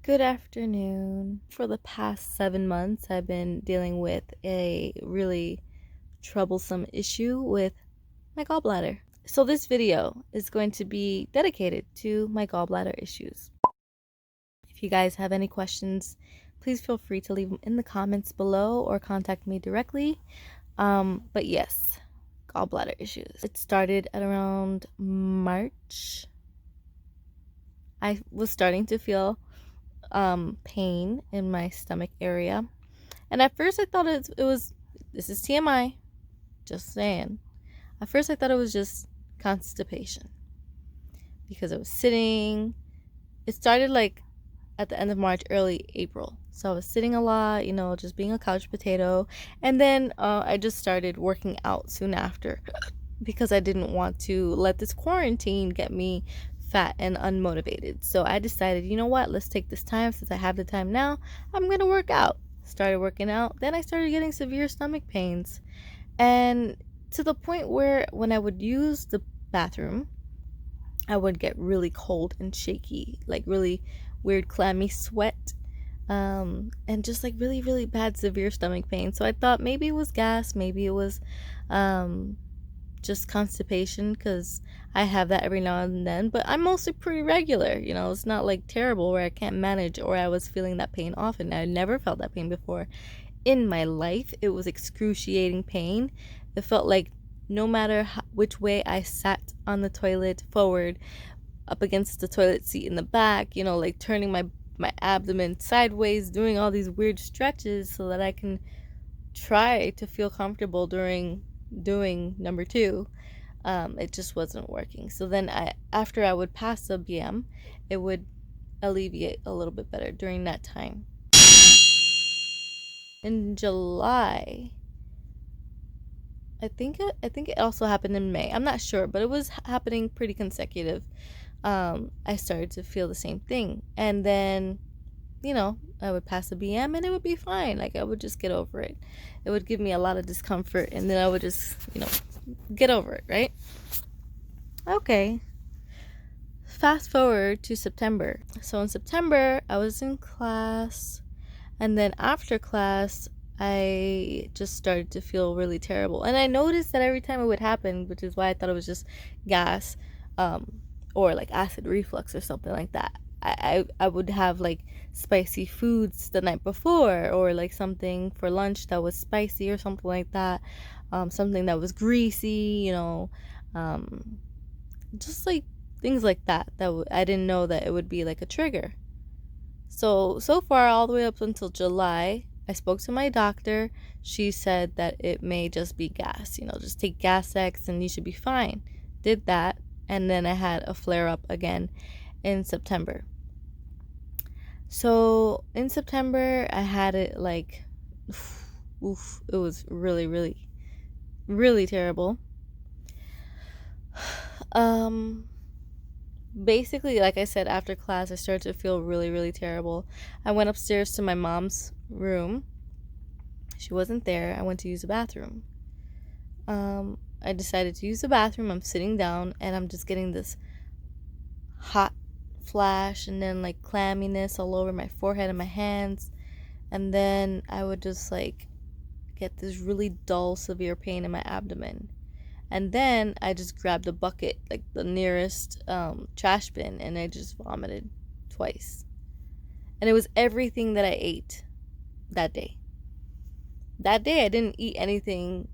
Good afternoon. For the past 7 months, I've been dealing with a really troublesome issue with my gallbladder. So, this video is going to be dedicated to my gallbladder issues. If you guys have any questions, please feel free to leave them in the comments below or contact me directly. But yes, gallbladder issues. It started at around March. I was starting to feel pain in my stomach area. And at first I thought it was, this is TMI, just saying. At first I thought it was just constipation because I was sitting. It started like at the end of March, early April. So I was sitting a lot, just being a couch potato. And then I just started working out soon after because I didn't want to let this quarantine get me fat and unmotivated. So I decided, you know what, let's take this time. Since I have the time now, I'm gonna work out. Started working out. Then I started getting severe stomach pains, and to the point where when I would use the bathroom, I would get really cold and shaky, like really weird clammy sweat, and just like really really bad severe stomach pain. So I thought maybe it was gas, maybe it was um just constipation, because I have that every now and then, but I'm mostly pretty regular. It's not like terrible where I can't manage or I was feeling that pain often. I never felt that pain before in my life. It was excruciating pain. It felt like no matter which way I sat on the toilet, forward, up against the toilet seat in the back, like turning my abdomen sideways, doing all these weird stretches so that I can try to feel comfortable during doing number two. It just wasn't working. So then after I would pass the BM, it would alleviate a little bit better during that time. In July, I think it also happened in May. I'm not sure, but it was happening pretty consecutive. I started to feel the same thing, and then I would pass a BM and it would be fine. Like, I would just get over it. It would give me a lot of discomfort, and then I would just, get over it, right? Okay. Fast forward to September. So in September, I was in class, and then after class, I just started to feel really terrible. And I noticed that every time it would happen, which is why I thought it was just gas, or like acid reflux or something like that. I would have like spicy foods the night before, or like something for lunch that was spicy or something like that, something that was greasy, just like things like that I didn't know that it would be like a trigger. So far, all the way up until July, I spoke to my doctor. She said that it may just be gas, just take Gas X and you should be fine. Did that, and then I had a flare up again in September. So in September, I had it like, oof, it was really, really, really terrible. Basically, like I said, after class, I started to feel really, really terrible. I went upstairs to my mom's room. She wasn't there. I went to use the bathroom. I decided to use the bathroom. I'm sitting down and I'm just getting this hot flash and then like clamminess all over my forehead and my hands. And then I would just like get this really dull, severe pain in my abdomen. And then I just grabbed a bucket, like the nearest trash bin, and I just vomited twice. And it was everything that I ate that day. That day I didn't eat anything,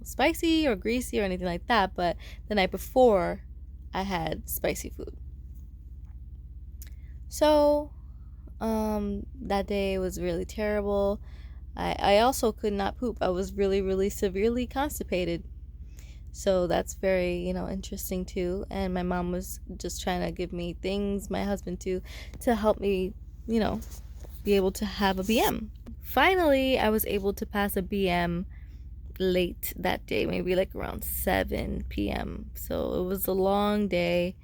spicy or greasy or anything like that, but the night before I had spicy food. So, that day was really terrible. I also could not poop. I was really, really severely constipated. So that's very, interesting too. And my mom was just trying to give me things, my husband too, to help me, be able to have a BM. Finally, I was able to pass a BM late that day, maybe like around 7 p.m. So it was a long day,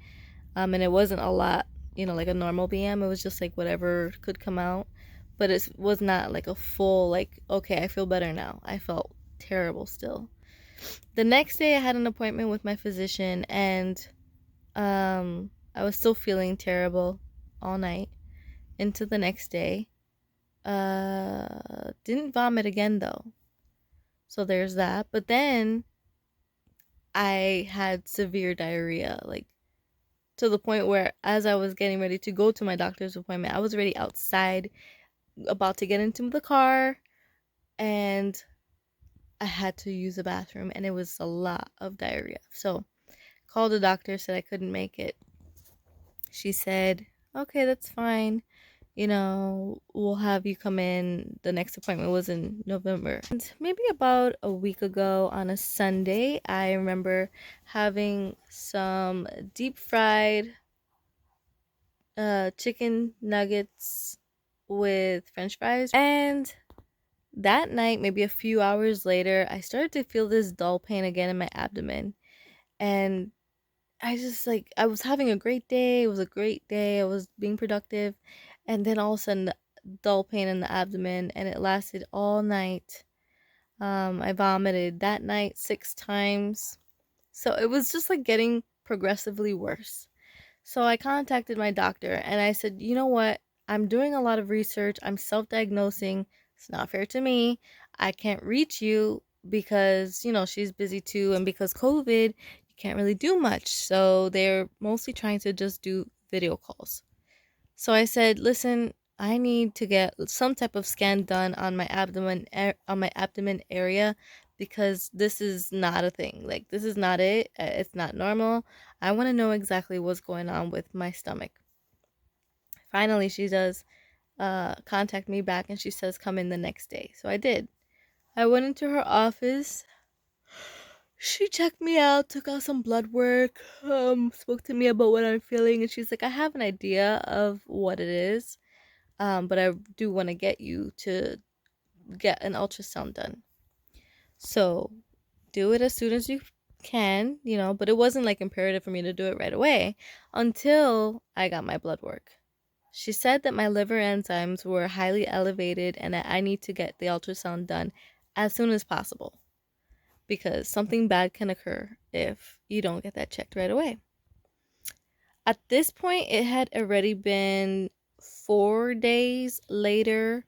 and it wasn't a lot, like a normal BM. It was just like whatever could come out, but it was not like a full, like, okay, I feel better now. I felt terrible still. The next day, I had an appointment with my physician, and I was still feeling terrible all night. into the next day. Didn't vomit again though. So there's that. But then I had severe diarrhea, like to the point where as I was getting ready to go to my doctor's appointment, I was already outside about to get into the car, and I had to use the bathroom, and it was a lot of diarrhea. So called the doctor, said I couldn't make it. She said, okay, that's fine. We'll have you come in. The next appointment was in November. And maybe about a week ago on a Sunday, I remember having some deep fried chicken nuggets with french fries. And that night, maybe a few hours later, I started to feel this dull pain again in my abdomen. And I was having a great day. It was a great day. I was being productive. And then all of a sudden, dull pain in the abdomen, and it lasted all night. I vomited that night 6 times. So it was just like getting progressively worse. So I contacted my doctor and I said, you know what? I'm doing a lot of research. I'm self diagnosing. It's not fair to me. I can't reach you because, she's busy too. And because COVID, you can't really do much. So they're mostly trying to just do video calls. So I said, listen, I need to get some type of scan done on my abdomen area, because this is not a thing. Like, this is not it. It's not normal. I want to know exactly what's going on with my stomach. Finally, she does contact me back, and she says come in the next day. So I did. I went into her office. She checked me out, took out some blood work, spoke to me about what I'm feeling, and she's like, I have an idea of what it is, but I do want to get you to get an ultrasound done. So do it as soon as you can, but it wasn't like imperative for me to do it right away until I got my blood work. She said that my liver enzymes were highly elevated and that I need to get the ultrasound done as soon as possible, because something bad can occur if you don't get that checked right away. At this point, it had already been 4 days later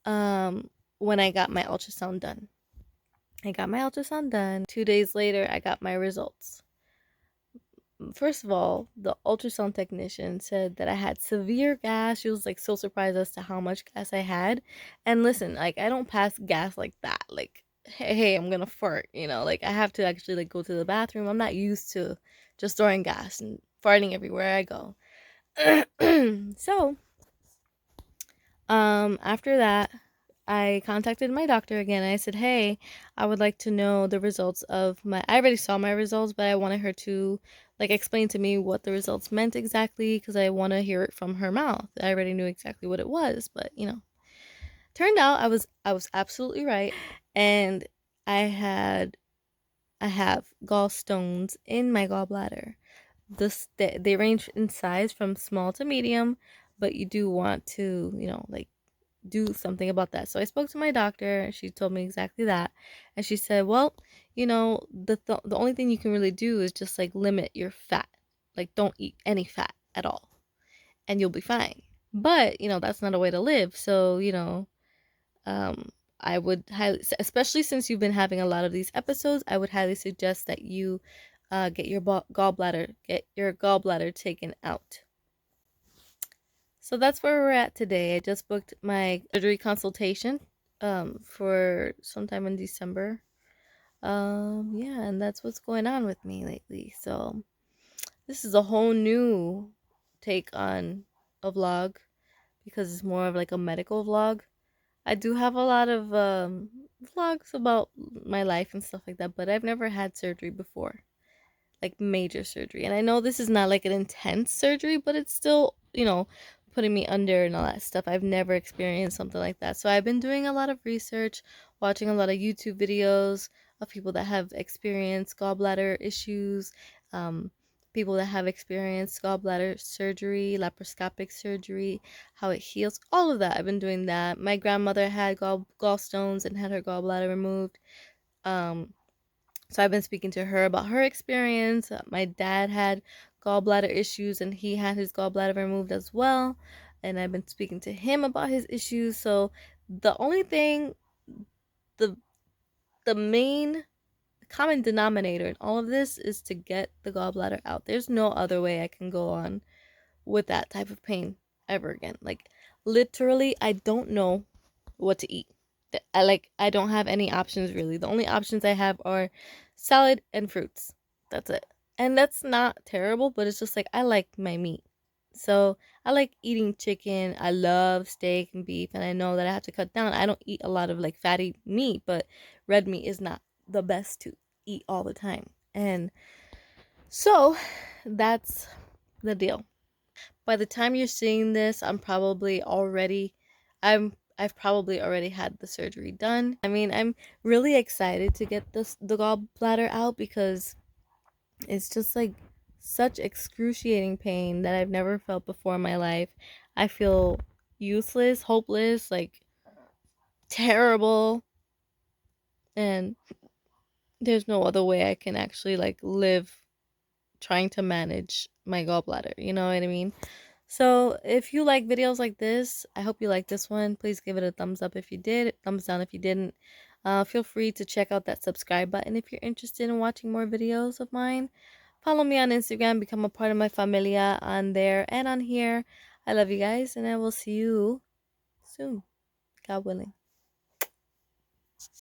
when I got my ultrasound done. I got my ultrasound done. 2 days later, I got my results. First of all, the ultrasound technician said that I had severe gas. She was like so surprised as to how much gas I had. And listen, like, I don't pass gas like that. Like, hey, I'm gonna fart, like, I have to actually like go to the bathroom. I'm not used to just throwing gas and farting everywhere I go. So, after that, I contacted my doctor again. I said, hey, I would like to know the results of I already saw my results, but I wanted her to like explain to me what the results meant exactly, because I want to hear it from her mouth. I already knew exactly what it was, but turned out I was absolutely right. And I have gallstones in my gallbladder. They range in size from small to medium, but you do want to, like, do something about that. So I spoke to my doctor, and she told me exactly that. And she said, well, the only thing you can really do is just like limit your fat. Like, don't eat any fat at all, and you'll be fine. But, that's not a way to live. So, um, I would highly, especially since you've been having a lot of these episodes, I would highly suggest that you get your gallbladder taken out. So that's where we're at today. I just booked my surgery consultation for sometime in December. Yeah, and that's what's going on with me lately. So this is a whole new take on a vlog, because it's more of like a medical vlog. I do have a lot of vlogs about my life and stuff like that, but I've never had surgery before, like major surgery. And I know this is not like an intense surgery, but it's still, putting me under and all that stuff. I've never experienced something like that. So I've been doing a lot of research, watching a lot of YouTube videos of people that have experienced gallbladder issues, people that have experienced gallbladder surgery, laparoscopic surgery, how it heals, all of that. I've been doing that. My grandmother had gallstones and had her gallbladder removed. So I've been speaking to her about her experience. My dad had gallbladder issues, and he had his gallbladder removed as well. and I've been speaking to him about his issues. So the only thing, the the main common denominator in all of this is to get the gallbladder out. There's no other way I can go on with that type of pain ever again. Like, literally, I don't know what to eat. I don't have any options really. The only options I have are salad and fruits. That's it. And that's not terrible, but it's just like I like my meat. So I like eating chicken. I love steak and beef, and I know that I have to cut down. I don't eat a lot of like fatty meat, but red meat is not the best to eat all the time. And so that's the deal. By the time you're seeing this, I've probably already had the surgery done. I mean, I'm really excited to get the gallbladder out because it's just like such excruciating pain that I've never felt before in my life. I feel useless, hopeless, like terrible, and there's no other way I can actually like live trying to manage my gallbladder. You know what I mean? So if you like videos like this, I hope you like this one. Please give it a thumbs up if you did, thumbs down if you didn't. Feel free to check out that subscribe button if you're interested in watching more videos of mine. Follow me on Instagram, become a part of my familia on there and on here. I love you guys, and I will see you soon, God willing.